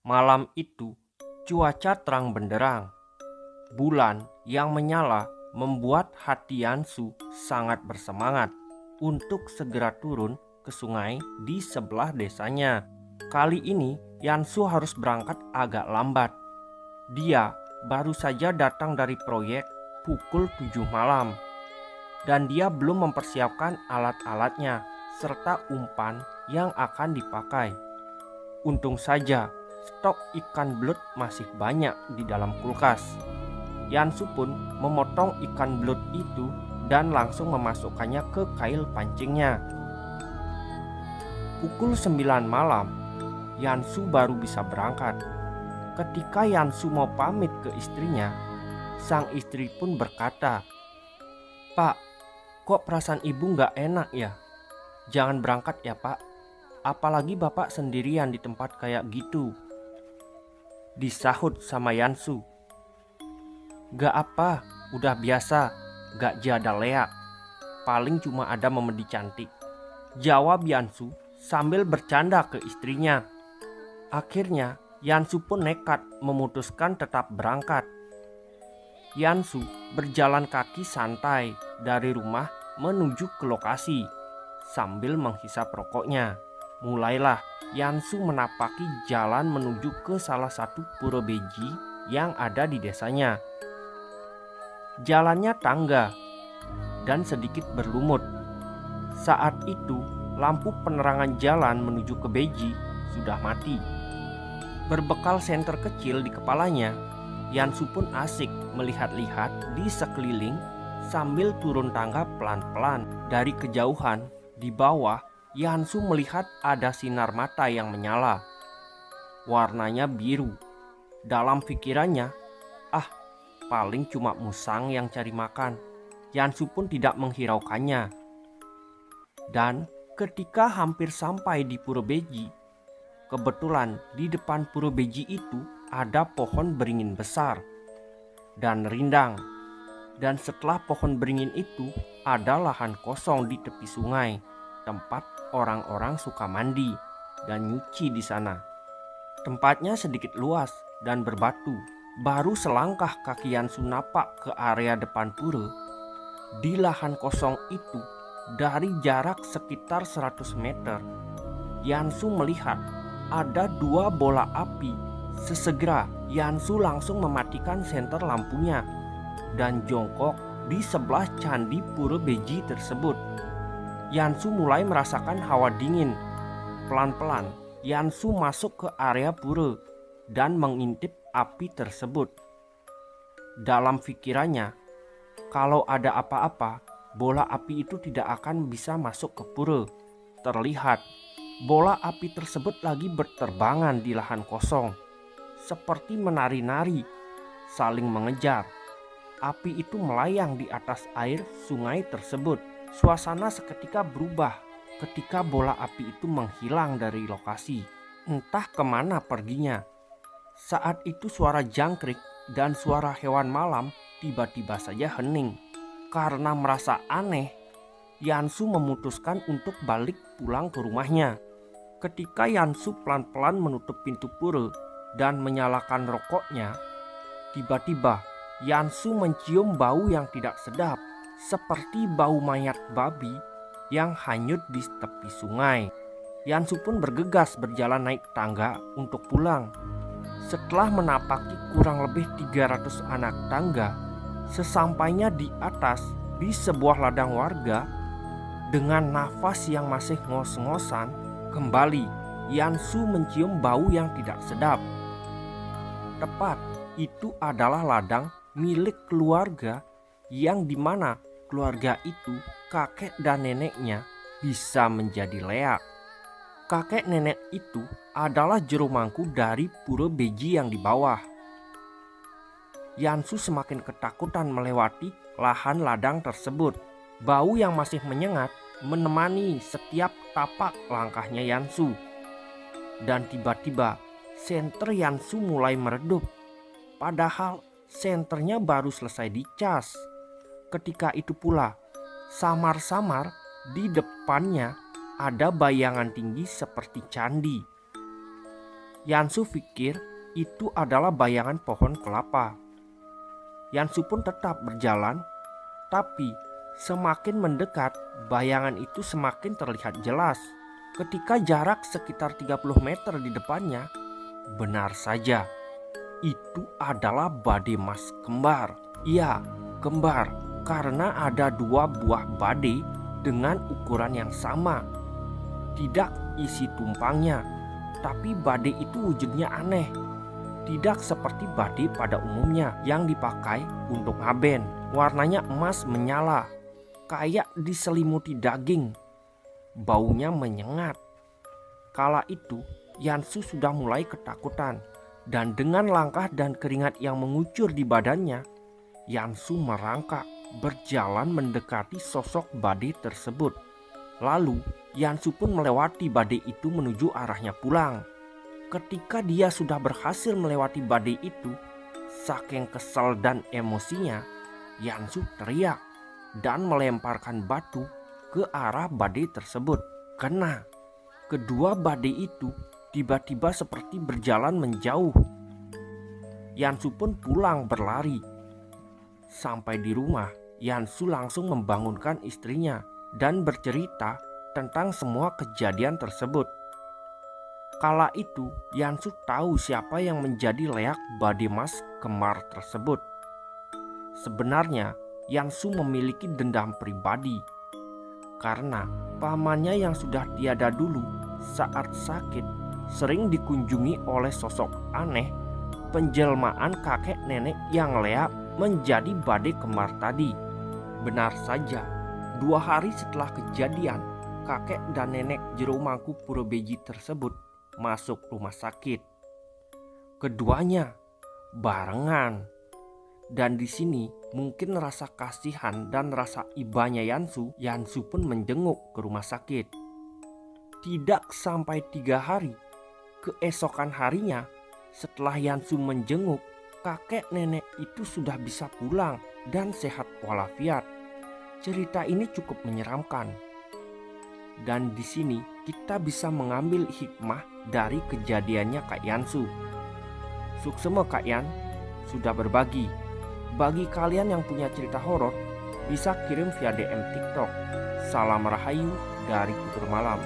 Malam itu, cuaca terang benderang. Bulan yang menyala membuat hati Yansu sangat bersemangat untuk segera turun ke sungai di sebelah desanya. Kali ini, Yansu harus berangkat agak lambat. Dia baru saja datang dari proyek pukul 7 malam. Dan dia belum mempersiapkan alat-alatnya serta umpan yang akan dipakai. Untung saja stok ikan belut masih banyak di dalam kulkas. Yansu pun memotong ikan belut itu dan langsung memasukkannya ke kail pancingnya. Pukul 9 malam, Yansu baru bisa berangkat. Ketika Yansu mau pamit ke istrinya, sang istri pun berkata, "Pak, kok perasaan ibu nggak enak ya? Jangan berangkat ya pak, apalagi bapak sendirian di tempat kayak gitu." Disahut sama Yansu, "Gak apa, udah biasa, gak jada leak. Paling cuma ada memedi cantik," jawab Yansu sambil bercanda ke istrinya. Akhirnya Yansu pun nekat memutuskan tetap berangkat. Yansu berjalan kaki santai dari rumah menuju ke lokasi sambil menghisap rokoknya. Mulailah Yansu menapaki jalan menuju ke salah satu pura beji yang ada di desanya. Jalannya tangga dan sedikit berlumut. Saat itu lampu penerangan jalan menuju ke beji sudah mati. Berbekal senter kecil di kepalanya, Yansu pun asik melihat-lihat di sekeliling sambil turun tangga pelan-pelan. Dari kejauhan, di bawah, Yansu melihat ada sinar mata yang menyala. Warnanya biru. Dalam pikirannya, paling cuma musang yang cari makan. Yansu pun tidak menghiraukannya. Dan ketika hampir sampai di pura beji, kebetulan di depan pura beji itu ada pohon beringin besar dan rindang. Dan setelah pohon beringin itu ada lahan kosong di tepi sungai, tempat orang-orang suka mandi dan nyuci di sana. Tempatnya sedikit luas dan berbatu. Baru selangkah kaki Yansu napak ke area depan pura. Di lahan kosong itu, dari jarak sekitar 100 meter, Yansu melihat ada 2 bola api. Sesegera Yansu langsung mematikan senter lampunya dan jongkok di sebelah candi pura beji tersebut. Yansu mulai merasakan hawa dingin. Pelan-pelan Yansu masuk ke area pura dan mengintip api tersebut. Dalam pikirannya, kalau ada apa-apa, bola api itu tidak akan bisa masuk ke pura. Terlihat bola api tersebut lagi berterbangan di lahan kosong, seperti menari-nari, saling mengejar. Api itu melayang di atas air sungai tersebut. Suasana seketika berubah ketika bola api itu menghilang dari lokasi. Entah kemana perginya. Saat itu suara jangkrik dan suara hewan malam tiba-tiba saja hening. Karena merasa aneh, Yansu memutuskan untuk balik pulang ke rumahnya. Ketika Yansu pelan-pelan menutup pintu pura dan menyalakan rokoknya, tiba-tiba Yansu mencium bau yang tidak sedap, seperti bau mayat babi yang hanyut di tepi sungai. Yansu pun bergegas berjalan naik tangga untuk pulang. Setelah menapaki kurang lebih 300 anak tangga, sesampainya di atas di sebuah ladang warga, dengan nafas yang masih ngos-ngosan, kembali Yansu mencium bau yang tidak sedap. Tepat, itu adalah ladang milik keluarga yang dimana keluarga itu, kakek dan neneknya, bisa menjadi leak. Kakek nenek itu adalah juru mangku dari pura beji yang di bawah. Yansu semakin ketakutan melewati lahan ladang tersebut. Bau yang masih menyengat menemani setiap tapak langkahnya Yansu. Dan tiba-tiba senter Yansu mulai meredup. Padahal senternya baru selesai dicas. Ketika itu pula, samar-samar di depannya ada bayangan tinggi seperti candi. Yansu pikir itu adalah bayangan pohon kelapa. Yansu pun tetap berjalan, tapi semakin mendekat, bayangan itu semakin terlihat jelas. Ketika jarak sekitar 30 meter di depannya, benar saja, itu adalah badai emas kembar. Iya, kembar, karena ada 2 buah badai dengan ukuran yang sama. Tidak isi tumpangnya, tapi badai itu wujudnya aneh. Tidak seperti badai pada umumnya yang dipakai untuk ngaben. Warnanya emas menyala, kayak diselimuti daging. Baunya menyengat. Kala itu Yansu sudah mulai ketakutan, dan dengan langkah dan keringat yang mengucur di badannya, Yansu merangkak berjalan mendekati sosok badai tersebut. Lalu Yansu pun melewati badai itu menuju arahnya pulang. Ketika dia sudah berhasil melewati badai itu, saking kesal dan emosinya, Yansu teriak dan melemparkan batu ke arah badai tersebut. Kena, kedua badai itu tiba-tiba seperti berjalan menjauh. Yansu pun pulang berlari. Sampai di rumah, Yansu langsung membangunkan istrinya dan bercerita tentang semua kejadian tersebut. Kala itu, Yansu tahu siapa yang menjadi leak badai emas kembar tersebut. Sebenarnya, Yansu memiliki dendam pribadi karena pamannya yang sudah tiada dulu saat sakit sering dikunjungi oleh sosok aneh penjelmaan kakek nenek yang leak menjadi badai kembar tadi. Benar saja, 2 hari setelah kejadian, kakek dan nenek Jero Mangku Puro Beji tersebut masuk rumah sakit. Keduanya barengan. Dan di sini mungkin rasa kasihan dan rasa ibanya Yansu pun menjenguk ke rumah sakit. Tidak sampai 3 hari, keesokan harinya setelah Yansu menjenguk, kakek nenek itu sudah bisa pulang dan sehat walafiat. Cerita ini cukup menyeramkan. Dan di sini kita bisa mengambil hikmah dari kejadiannya Kak Yansu. Suksema Kak Yan sudah berbagi. Bagi kalian yang punya cerita horor, bisa kirim via DM TikTok. Salam Rahayu dari Tutur Malam.